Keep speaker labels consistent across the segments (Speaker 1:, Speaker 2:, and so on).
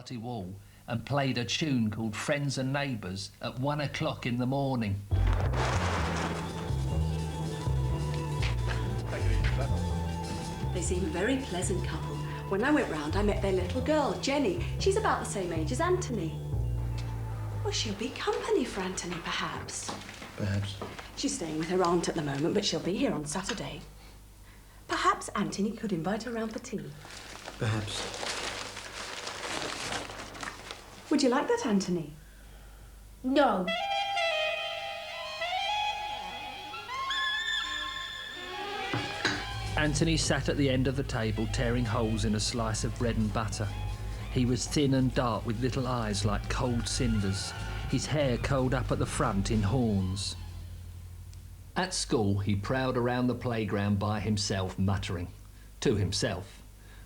Speaker 1: party wall and played a tune called Friends and Neighbours at 1 o'clock in the morning.
Speaker 2: They seem a very pleasant couple. When I went round, I met their little girl, Jenny. She's about the same age as Anthony. Well, she'll be company for Anthony, perhaps.
Speaker 3: Perhaps.
Speaker 2: She's staying with her aunt at the moment, but she'll be here on Saturday. Perhaps Anthony could invite her round for tea.
Speaker 3: Perhaps.
Speaker 2: Would you like that, Anthony?
Speaker 4: No.
Speaker 1: Anthony sat at the end of the table, tearing holes in a slice of bread and butter. He was thin and dark, with little eyes like cold cinders. His hair curled up at the front in horns. At school, he prowled around the playground by himself, muttering to himself.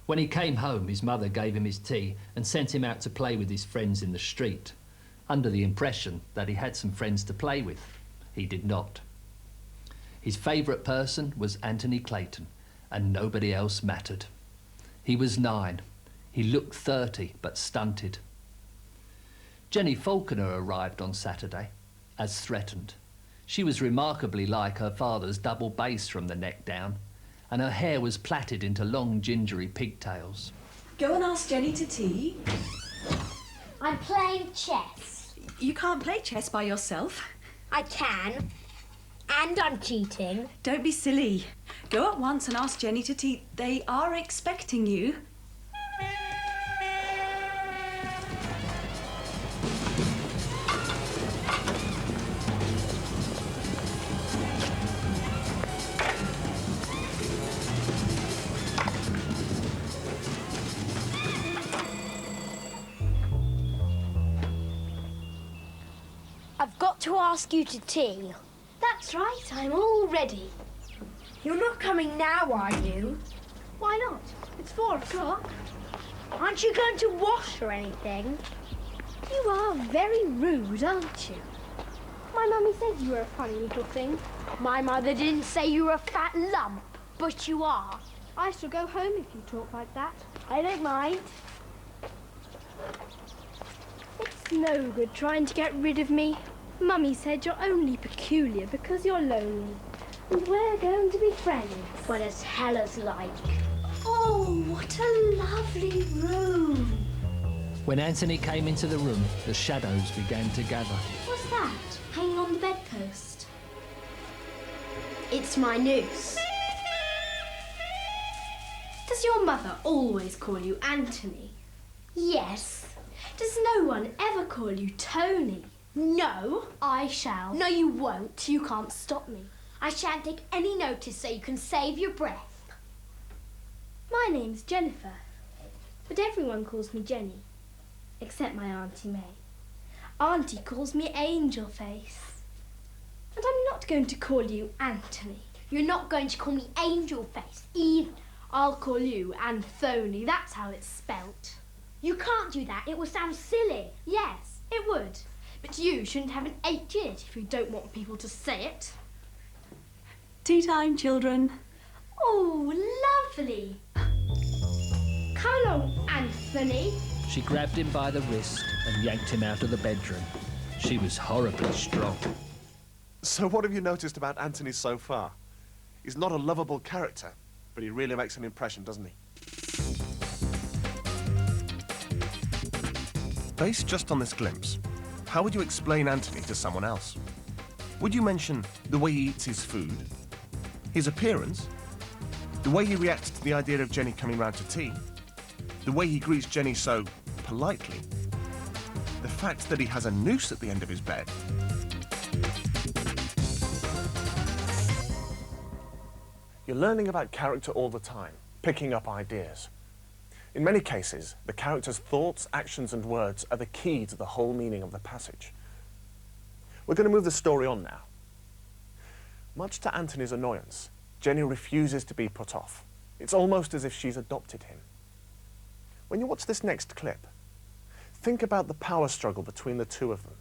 Speaker 1: When he came home, his mother gave him his tea and sent him out to play with his friends in the street, under the impression that he had some friends to play with. He did not. His favourite person was Anthony Clayton, and nobody else mattered. He was 9. He looked 30, but stunted. Jenny Falconer arrived on Saturday, as threatened. She was remarkably like her father's double bass from the neck down, and her hair was plaited into long gingery pigtails.
Speaker 2: Go and ask Jenny to tea.
Speaker 4: I'm playing chess.
Speaker 2: You can't play chess by yourself.
Speaker 4: I can. And I'm cheating.
Speaker 2: Don't be silly. Go at once and ask Jenny to tea. They are expecting you.
Speaker 4: I've got to ask you to tea. That's right, I'm all ready. You're not coming now, are you? Why not? It's 4 o'clock. Aren't you going to wash or anything? You are very rude, aren't you? My mummy said you were a funny little thing. My mother didn't say you were a fat lump, but you are. I shall go home if you talk like that. I don't mind. It's no good trying to get rid of me. Mummy said you're only peculiar because you're lonely. And we're going to be friends. But as hell as like. Oh, what a lovely room.
Speaker 1: When Anthony came into the room, the shadows began to gather.
Speaker 4: What's that, hanging on the bedpost? It's my noose. Does your mother always call you Anthony? Yes. Does no one ever call you Tony? No. I shall. No, you won't. You can't stop me. I shan't take any notice so you can save your breath. My name's Jennifer, but everyone calls me Jenny, except my Auntie May. Auntie calls me Angel Face. And I'm not going to call you Anthony. You're not going to call me Angel Face either. I'll call you Anthony. That's how it's spelt. You can't do that. It would sound silly. Yes, it would. But you shouldn't have an H in it if you don't want people to say it.
Speaker 2: Tea time, children.
Speaker 4: Oh, lovely. Come along, Anthony.
Speaker 1: She grabbed him by the wrist and yanked him out of the bedroom. She was horribly strong.
Speaker 5: So what have you noticed about Anthony so far? He's not a lovable character, but he really makes an impression, doesn't he?
Speaker 6: Based just on this glimpse, how would you explain Anthony to someone else? Would you mention the way he eats his food, his appearance, the way he reacts to the idea of Jenny coming round to tea, the way he greets Jenny so politely, the fact that he has a noose at the end of his bed?
Speaker 5: You're learning about character all the time, picking up ideas. In many cases, the character's thoughts, actions and words are the key to the whole meaning of the passage. We're going to move the story on now. Much to Anthony's annoyance, Jenny refuses to be put off. It's almost as if she's adopted him. When you watch this next clip, think about the power struggle between the two of them,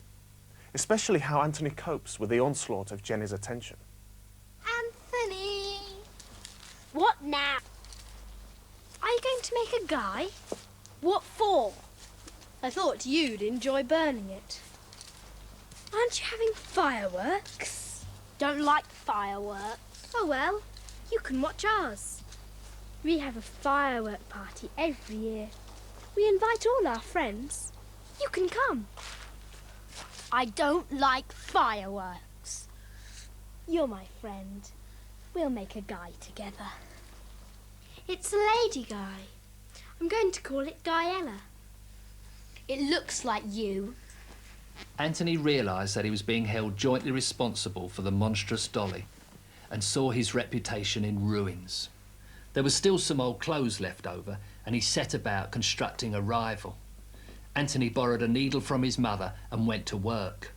Speaker 5: especially how Anthony copes with the onslaught of Jenny's attention.
Speaker 4: Anthony! What now? Are you going to make a guy? What for? I thought you'd enjoy burning it. Aren't you having fireworks? Don't like fireworks. Oh well, you can watch ours. We have a firework party every year. We invite all our friends. You can come. I don't like fireworks. You're my friend. We'll make a guy together. It's a lady guy. I'm going to call it Guyella. It looks like you.
Speaker 1: Anthony realised that he was being held jointly responsible for the monstrous dolly and saw his reputation in ruins. There was still some old clothes left over, and he set about constructing a rival. Anthony borrowed a needle from his mother and went to work.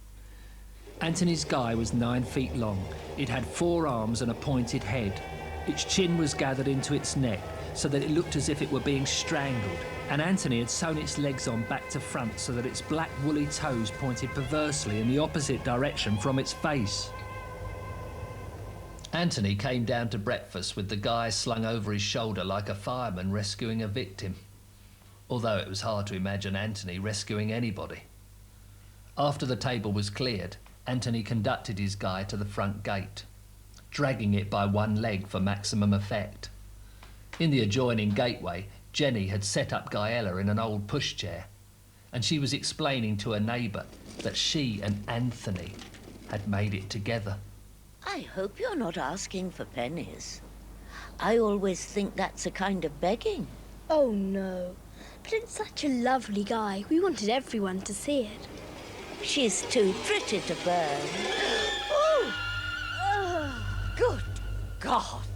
Speaker 1: Anthony's guy was 9 feet long. It had 4 arms and a pointed head. Its chin was gathered into its neck so that it looked as if it were being strangled, and Anthony had sewn its legs on back to front so that its black woolly toes pointed perversely in the opposite direction from its face. Anthony came down to breakfast with the guy slung over his shoulder like a fireman rescuing a victim, although it was hard to imagine Anthony rescuing anybody. After the table was cleared, Anthony conducted his guy to the front gate, dragging it by one leg for maximum effect. In the adjoining gateway, Jenny had set up Guyella in an old pushchair, and she was explaining to a neighbour that she and Anthony had made it together.
Speaker 7: I hope you're not asking for pennies. I always think that's a kind of begging.
Speaker 4: Oh no, but it's such a lovely guy. We wanted everyone to see it.
Speaker 7: She's too pretty to burn. Oh! Good God!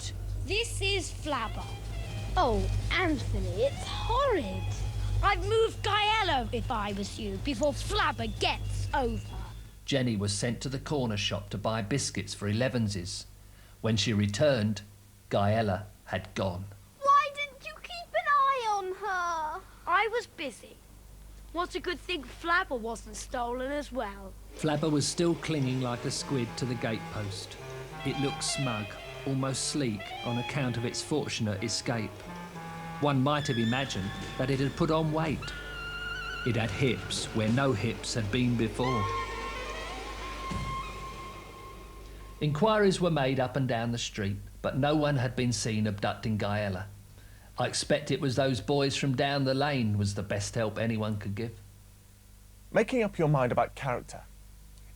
Speaker 4: This is Flabber. Oh, Anthony, it's horrid. I'd move Guyella if I was you before Flabber gets over.
Speaker 1: Jenny was sent to the corner shop to buy biscuits for 11s. When she returned, Guyella had gone.
Speaker 4: Why didn't you keep an eye on her? I was busy. What a good thing Flabber wasn't stolen as well.
Speaker 1: Flabber was still clinging like a squid to the gatepost. It looked smug, almost sleek, on account of its fortunate escape. One might have imagined that it had put on weight. It had hips where no hips had been before. Inquiries were made up and down the street, but no one had been seen abducting Guyella. I expect it was those boys from down the lane was the best help anyone could give.
Speaker 5: Making up your mind about character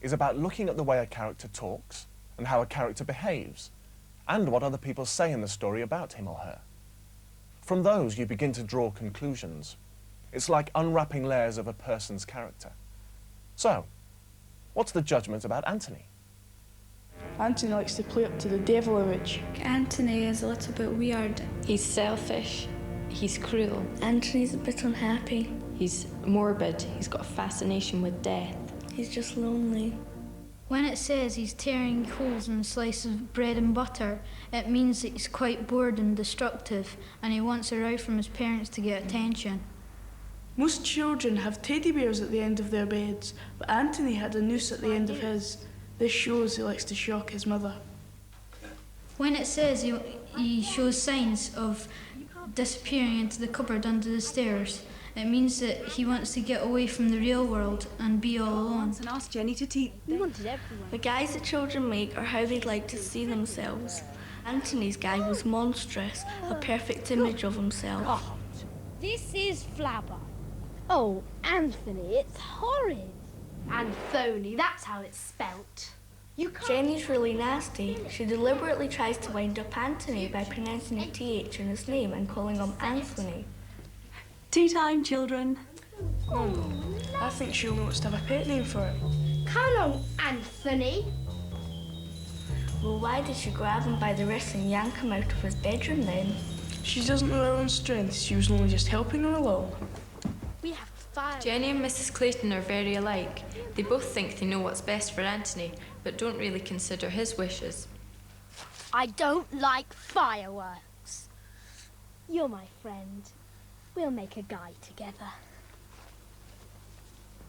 Speaker 5: is about looking at the way a character talks and how a character behaves, and what other people say in the story about him or her. From those, you begin to draw conclusions. It's like unwrapping layers of a person's character. So, what's the judgment about Anthony?
Speaker 8: Anthony likes to play up to the devil image.
Speaker 9: Anthony is a little bit weird. He's selfish. He's cruel.
Speaker 10: Anthony's a bit unhappy.
Speaker 9: He's morbid. He's got a fascination with death.
Speaker 10: He's just lonely.
Speaker 11: When it says he's tearing holes in a slice of bread and butter, it means that he's quite bored and destructive, and he wants a row from his parents to get attention.
Speaker 8: Most children have teddy bears at the end of their beds, but Anthony had a noose at the end of his. This shows he likes to shock his mother.
Speaker 11: When it says he shows signs of disappearing into the cupboard under the stairs, it means that he wants to get away from the real world and be all alone.
Speaker 2: And ask Jenny to teach.
Speaker 4: We wanted everyone.
Speaker 10: The guys that children make are how they'd like to see themselves. Anthony's guy was monstrous, a perfect image of himself.
Speaker 4: God. This is Flabber. Oh, Anthony, it's horrid. Anthony, that's how it's spelt.
Speaker 10: Jenny's really nasty. She deliberately tries to wind up Anthony by pronouncing a TH in his name and calling him Anthony.
Speaker 2: Tea time, children.
Speaker 8: I think she only wants to have a pet name for it.
Speaker 4: Come on, Anthony.
Speaker 10: Well, why did she grab him by the wrist and yank him out of his bedroom then?
Speaker 8: She doesn't know her own strength. She was only just helping her along.
Speaker 4: We have fire.
Speaker 9: Jenny and Mrs. Clayton are very alike. They both think they know what's best for Anthony, but don't really consider his wishes.
Speaker 4: I don't like fireworks. You're my friend. We'll make a guy together.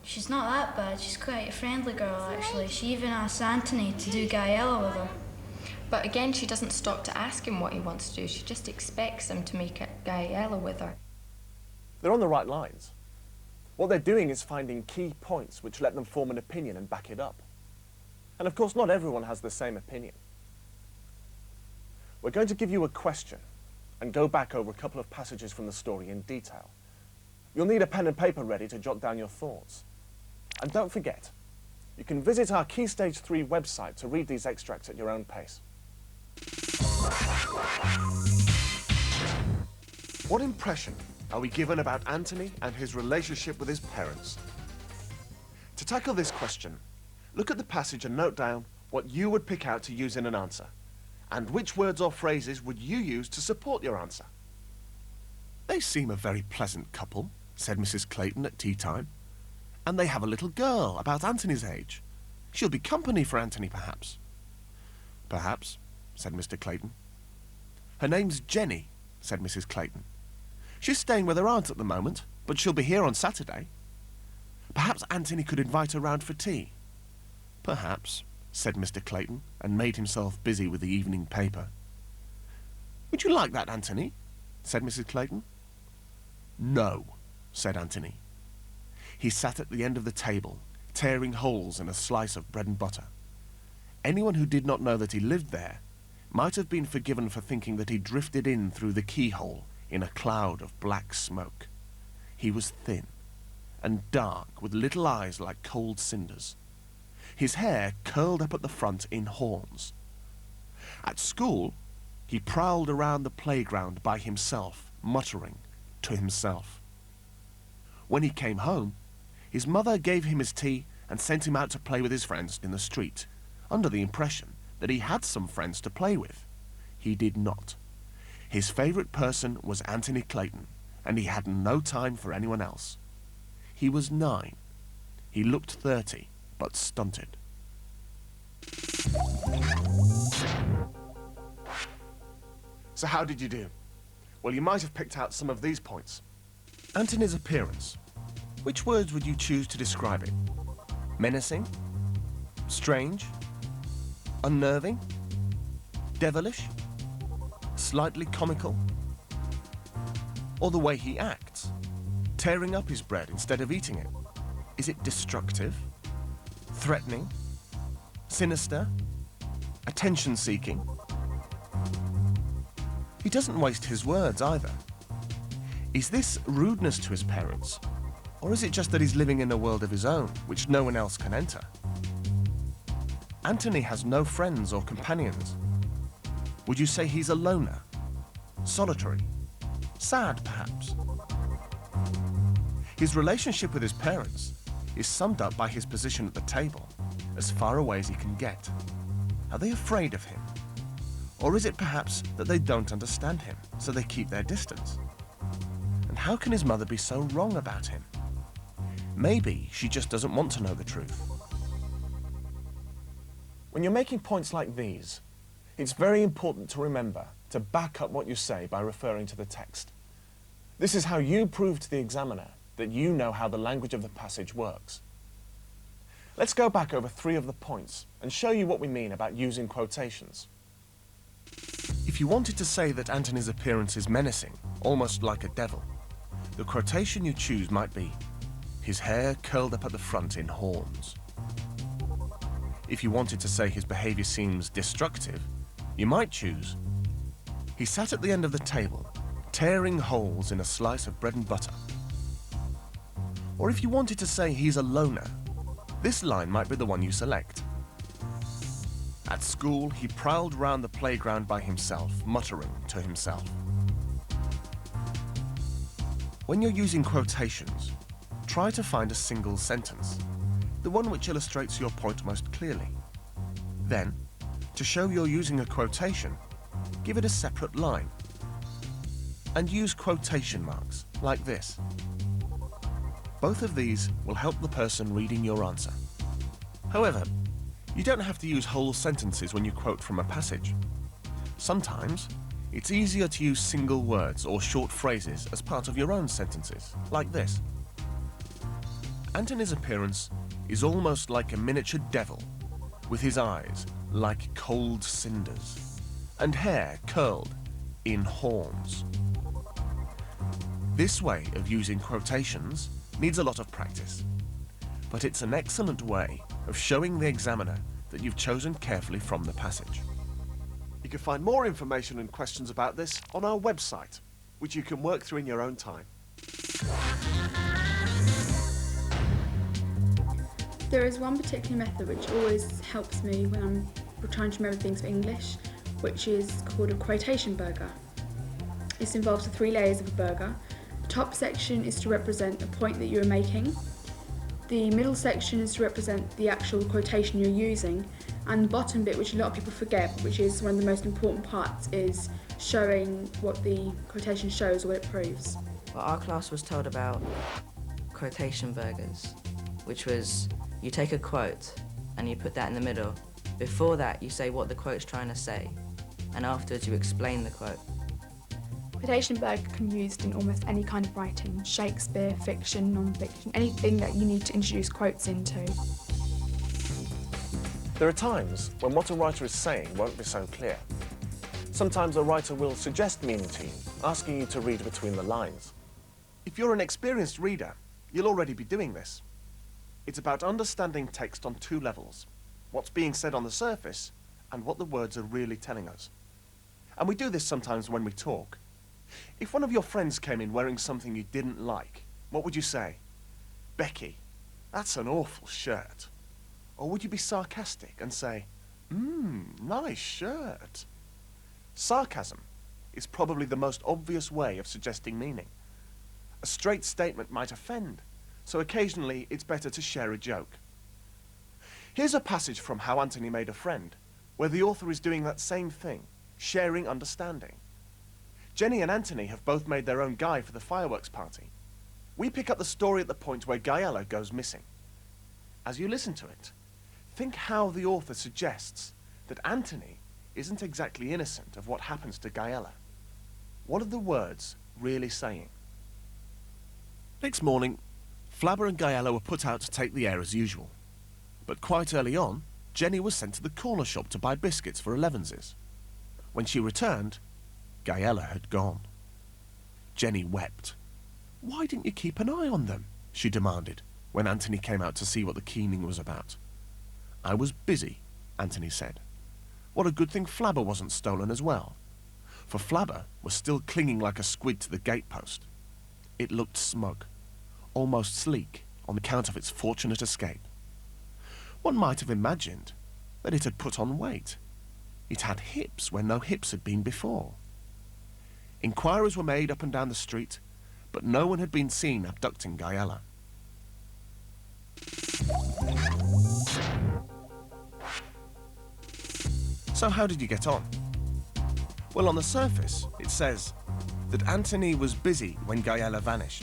Speaker 11: She's not that bad. She's quite a friendly girl, actually. She even asked Anthony to do Guyella with her.
Speaker 9: But again, she doesn't stop to ask him what he wants to do. She just expects him to make a Guyella with her.
Speaker 5: They're on the right lines. What they're doing is finding key points which let them form an opinion and back it up. And of course, not everyone has the same opinion. We're going to give you a question and go back over a couple of passages from the story in detail. You'll need a pen and paper ready to jot down your thoughts. And don't forget, you can visit our Key Stage 3 website to read these extracts at your own pace.
Speaker 6: What impression are we given about Anthony and his relationship with his parents? To tackle this question, look at the passage and note down what you would pick out to use in an answer, and which words or phrases would you use to support your answer. They seem a very pleasant couple, said Mrs. Clayton at tea time. And they have a little girl about Anthony's age. She'll be company for Anthony, perhaps. Perhaps, said Mr. Clayton. Her name's Jenny, said Mrs. Clayton. She's staying with her aunt at the moment, but she'll be here on Saturday. Perhaps Anthony could invite her round for tea. Perhaps, said Mr. Clayton, and made himself busy with the evening paper. Would you like that, Anthony? Said Mrs. Clayton. No, said Anthony. He sat at the end of the table, tearing holes in a slice of bread and butter. Anyone who did not know that he lived there might have been forgiven for thinking that he drifted in through the keyhole in a cloud of black smoke. He was thin and dark, with little eyes like cold cinders. His hair curled up at the front in horns. At school, he prowled around the playground by himself, muttering to himself. When he came home, his mother gave him his tea and sent him out to play with his friends in the street, under the impression that he had some friends to play with. He did not. His favourite person was Anthony Clayton, and he had no time for anyone else. He was 9. He looked 30, but stunted.
Speaker 5: So how did you do? Well, you might have picked out some of these points.
Speaker 6: Anthony's appearance. Which words would you choose to describe it? Menacing? Strange? Unnerving? Devilish? Slightly comical? Or the way he acts? Tearing up his bread instead of eating it? Is it destructive? Threatening? Sinister? Attention-seeking? He doesn't waste his words either. Is this rudeness to his parents? Or is it just that he's living in a world of his own, which no one else can enter? Anthony has no friends or companions. Would you say he's a loner? Solitary? Sad, perhaps? His relationship with his parents is summed up by his position at the table, as far away as he can get. Are they afraid of him? Or is it perhaps that they don't understand him, so they keep their distance? And how can his mother be so wrong about him? Maybe she just doesn't want to know the truth.
Speaker 5: When you're making points like these, it's very important to remember to back up what you say by referring to the text. This is how you prove to the examiner that you know how the language of the passage works. Let's go back over 3 of the points and show you what we mean about using quotations.
Speaker 6: If you wanted to say that Anthony's appearance is menacing, almost like a devil, the quotation you choose might be, his hair curled up at the front in horns. If you wanted to say his behaviour seems destructive, you might choose, he sat at the end of the table, tearing holes in a slice of bread and butter. Or if you wanted to say he's a loner, this line might be the one you select. At school, he prowled round the playground by himself, muttering to himself. When you're using quotations, try to find a single sentence, the one which illustrates your point most clearly. Then, to show you're using a quotation, give it a separate line. And use quotation marks, like this. Both of these will help the person reading your answer. However, you don't have to use whole sentences when you quote from a passage. Sometimes, it's easier to use single words or short phrases as part of your own sentences, like this. Anthony's appearance is almost like a miniature devil, with his eyes like cold cinders, and hair curled in horns. This way of using quotations needs a lot of practice, but it's an excellent way of showing the examiner that you've chosen carefully from the passage.
Speaker 5: You can find more information and questions about this on our website, which you can work through in your own time.
Speaker 12: There is one particular method which always helps me when I'm trying to remember things for English, which is called a quotation burger. This involves the 3 layers of a burger. The top section is to represent the point that you're making. The middle section is to represent the actual quotation you're using, and the bottom bit, which a lot of people forget, which is one of the most important parts, is showing what the quotation shows or what it proves.
Speaker 13: Well, our class was told about quotation burgers, which was you take a quote and you put that in the middle. Before that, you say what the quote's trying to say, and afterwards you explain the quote.
Speaker 12: Quotation burger can be used in almost any kind of writing: Shakespeare, fiction, non-fiction, anything that you need to introduce quotes into.
Speaker 5: There are times when what a writer is saying won't be so clear. Sometimes a writer will suggest meaning to you, asking you to read between the lines.
Speaker 6: If you're an experienced reader, you'll already be doing this. It's about understanding text on 2 levels: what's being said on the surface and what the words are really telling us. And we do this sometimes when we talk. If one of your friends came in wearing something you didn't like, what would you say? Becky, that's an awful shirt. Or would you be sarcastic and say, nice shirt? Sarcasm is probably the most obvious way of suggesting meaning. A straight statement might offend, so occasionally it's better to share a joke. Here's a passage from How Anthony Made a Friend, where the author is doing that same thing, sharing understanding. Jenny and Anthony have both made their own guy for the fireworks party. We pick up the story at the point where Gaella goes missing. As you listen to it, think how the author suggests that Anthony isn't exactly innocent of what happens to Gaella. What are the words really saying? Next morning, Flabber and Gaella were put out to take the air as usual. But quite early on, Jenny was sent to the corner shop to buy biscuits for elevenses. When she returned, Gaella had gone. Jenny wept. "Why didn't you keep an eye on them?" she demanded, when Anthony came out to see what the keening was about. "I was busy," Anthony said. What a good thing Flabber wasn't stolen as well, for Flabber was still clinging like a squid to the gatepost. It looked smug, almost sleek, on account of its fortunate escape. One might have imagined that it had put on weight. It had hips where no hips had been before. Inquiries were made up and down the street, but no one had been seen abducting Gaella. So how did you get on? Well, on the surface, it says that Anthony was busy when Gaella vanished.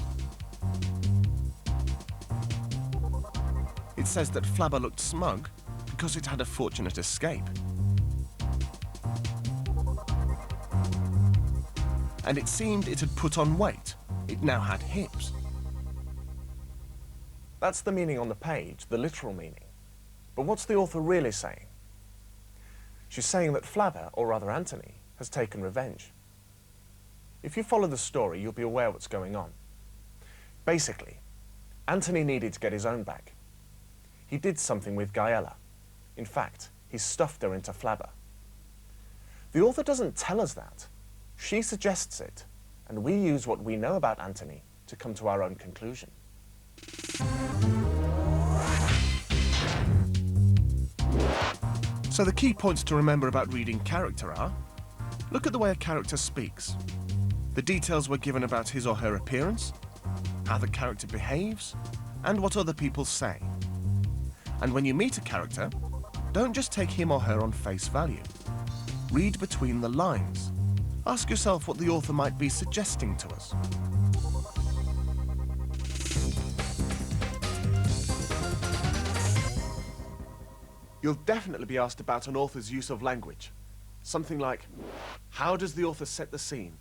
Speaker 6: It says that Flabber looked smug because it had a fortunate escape. And it seemed it had put on weight. It now had hips.
Speaker 5: That's the meaning on the page, the literal meaning. But what's the author really saying? She's saying that Flabber, or rather Anthony, has taken revenge. If you follow the story, you'll be aware what's going on. Basically, Anthony needed to get his own back. He did something with Gaella. In fact, he stuffed her into Flabber. The author doesn't tell us that. She suggests it, and we use what we know about Anthony to come to our own conclusion.
Speaker 6: So the key points to remember about reading character are: look at the way a character speaks. The details were given about his or her appearance, how the character behaves, and what other people say. And when you meet a character, don't just take him or her on face value. Read between the lines. Ask yourself what the author might be suggesting to us.
Speaker 5: You'll definitely be asked about an author's use of language. Something like, how does the author set the scene?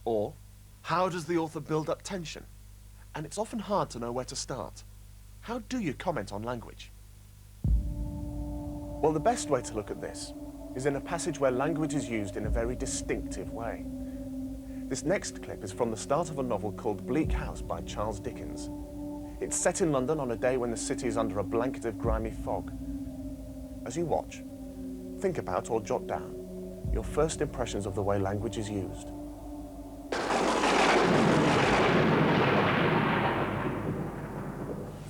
Speaker 5: Or, how does the author build up tension? And it's often hard to know where to start. How do you comment on language? Well, the best way to look at this is in a passage where language is used in a very distinctive way. This next clip is from the start of a novel called Bleak House by Charles Dickens. It's set in London on a day when the city is under a blanket of grimy fog. As you watch, think about or jot down your first impressions of the way language is used.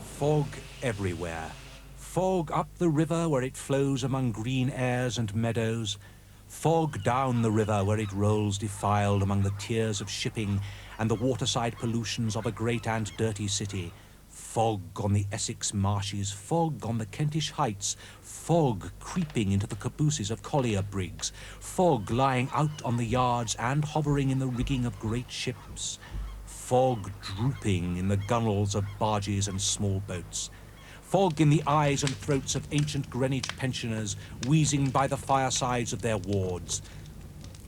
Speaker 14: Fog everywhere. Fog up the river where it flows among green airs and meadows. Fog down the river where it rolls defiled among the tiers of shipping and the waterside pollutions of a great and dirty city. Fog on the Essex marshes, fog on the Kentish heights, fog creeping into the cabooses of collier brigs, fog lying out on the yards and hovering in the rigging of great ships, fog drooping in the gunwales of barges and small boats, fog in the eyes and throats of ancient Greenwich pensioners wheezing by the firesides of their wards,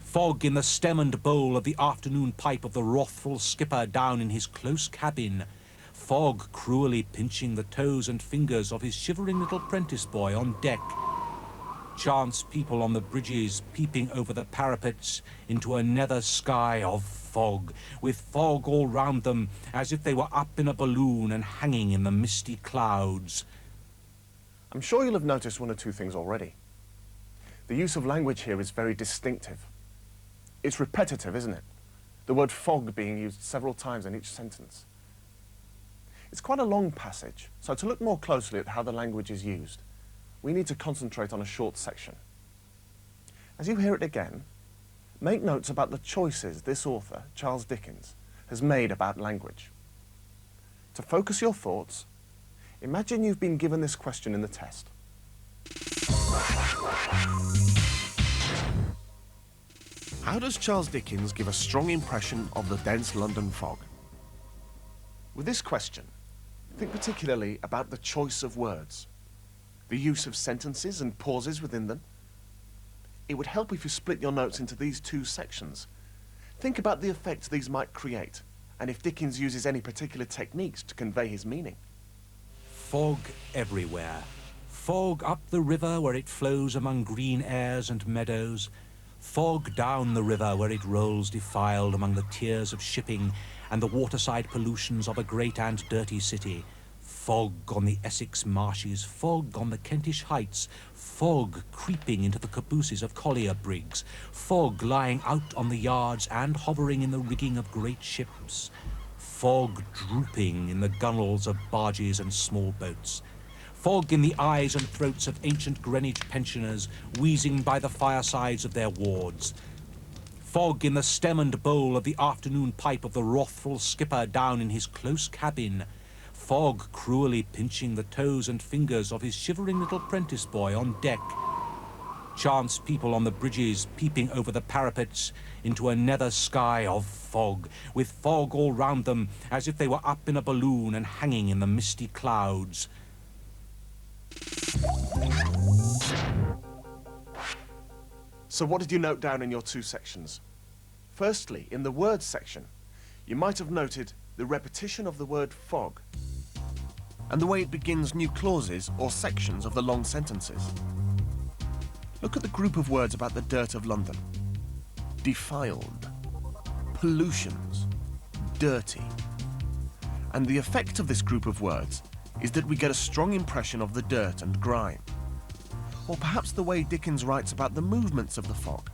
Speaker 14: fog in the stem and bowl of the afternoon pipe of the wrathful skipper down in his close cabin, fog cruelly pinching the toes and fingers of his shivering little prentice boy on deck, chance people on the bridges peeping over the parapets into a nether sky of fog, with fog all round them as if they were up in a balloon and hanging in the misty clouds.
Speaker 5: I'm sure you'll have noticed one or two things already. The use of language here is very distinctive. It's repetitive, isn't it? The word fog being used several times in each sentence. It's quite a long passage, so to look more closely at how the language is used, we need to concentrate on a short section. As you hear it again, make notes about the choices this author, Charles Dickens, has made about language. To focus your thoughts, imagine you've been given this question in the test.
Speaker 6: How does Charles Dickens give a strong impression of the dense London fog?
Speaker 5: With this question, think particularly about the choice of words, the use of sentences and pauses within them. It would help if you split your notes into these two sections. Think about the effect these might create, and if Dickens uses any particular techniques to convey his meaning.
Speaker 14: Fog everywhere. Fog up the river where it flows among green airs and meadows. Fog down the river where it rolls defiled among the tiers of shipping and the waterside pollutions of a great and dirty city. Fog on the Essex marshes, fog on the Kentish heights, fog creeping into the cabooses of collier brigs, fog lying out on the yards and hovering in the rigging of great ships, fog drooping in the gunwales of barges and small boats, fog in the eyes and throats of ancient Greenwich pensioners wheezing by the firesides of their wards, fog in the stem and bowl of the afternoon pipe of the wrathful skipper down in his close cabin, fog cruelly pinching the toes and fingers of his shivering little prentice boy on deck, chance people on the bridges peeping over the parapets into a nether sky of fog, with fog all round them as if they were up in a balloon and hanging in the misty clouds.
Speaker 5: So what did you note down in your two sections? Firstly, in the words section, you might have noted the repetition of the word fog,
Speaker 6: and the way it begins new clauses or sections of the long sentences. Look at the group of words about the dirt of London. Defiled, pollutions, dirty. And the effect of this group of words is that we get a strong impression of the dirt and grime. Or perhaps the way Dickens writes about the movements of the fog,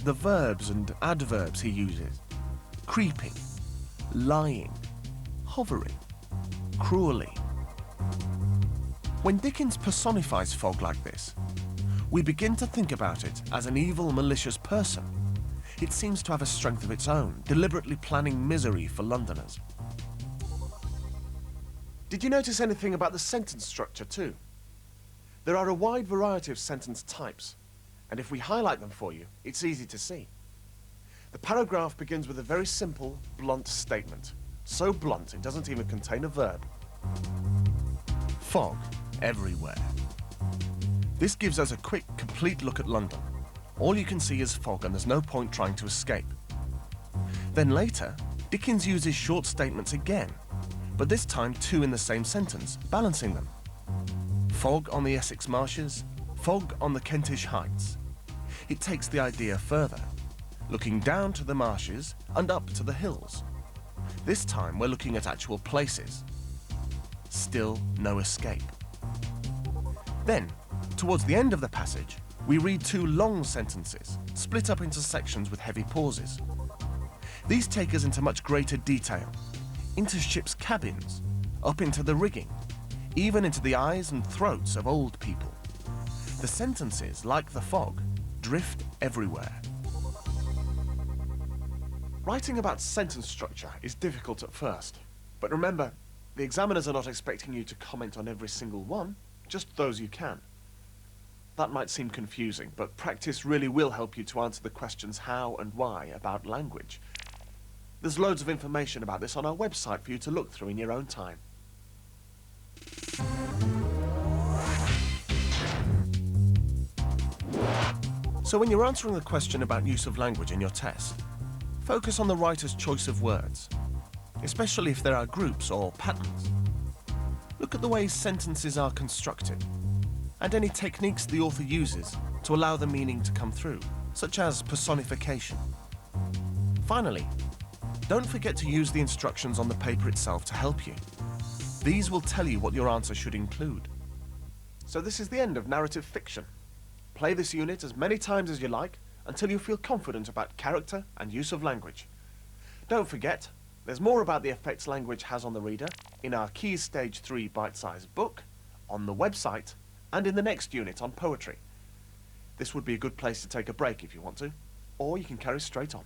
Speaker 6: the verbs and adverbs he uses. Creeping, lying, hovering, cruelly. When Dickens personifies fog like this, we begin to think about it as an evil, malicious person. It seems to have a strength of its own, deliberately planning misery for Londoners.
Speaker 5: Did you notice anything about the sentence structure too? There are a wide variety of sentence types, and if we highlight them for you, it's easy to see. The paragraph begins with a very simple, blunt statement. So blunt, it doesn't even contain a verb.
Speaker 6: Fog everywhere. This gives us a quick, complete look at London. All you can see is fog and there's no point trying to escape. Then later, Dickens uses short statements again, but this time two in the same sentence, balancing them. Fog on the Essex marshes, fog on the Kentish heights. It takes the idea further, looking down to the marshes and up to the hills. This time we're looking at actual places. still no escape. Then, towards the end of the passage, we read 2 long sentences, split up into sections with heavy pauses. These take us into much greater detail, into ships' cabins, up into the rigging, even into the eyes and throats of old people. The sentences, like the fog, drift everywhere.
Speaker 5: Writing about sentence structure is difficult at first, but remember, the examiners are not expecting you to comment on every single one, just those you can. That might seem confusing, but practice really will help you to answer the questions how and why about language. There's loads of information about this on our website for you to look through in your own time.
Speaker 6: So when you're answering the question about use of language in your test, focus on the writer's choice of words, especially if there are groups or patterns. Look at the way sentences are constructed, and any techniques the author uses to allow the meaning to come through, such as personification. Finally, don't forget to use the instructions on the paper itself to help you. These will tell you what your answer should include.
Speaker 5: So this is the end of narrative fiction. Play this unit as many times as you like until you feel confident about character and use of language. Don't forget, there's more about the effects language has on the reader in our Keys Stage 3 bite-sized book, on the website, and in the next unit on poetry. This would be a good place to take a break if you want to, or you can carry straight on.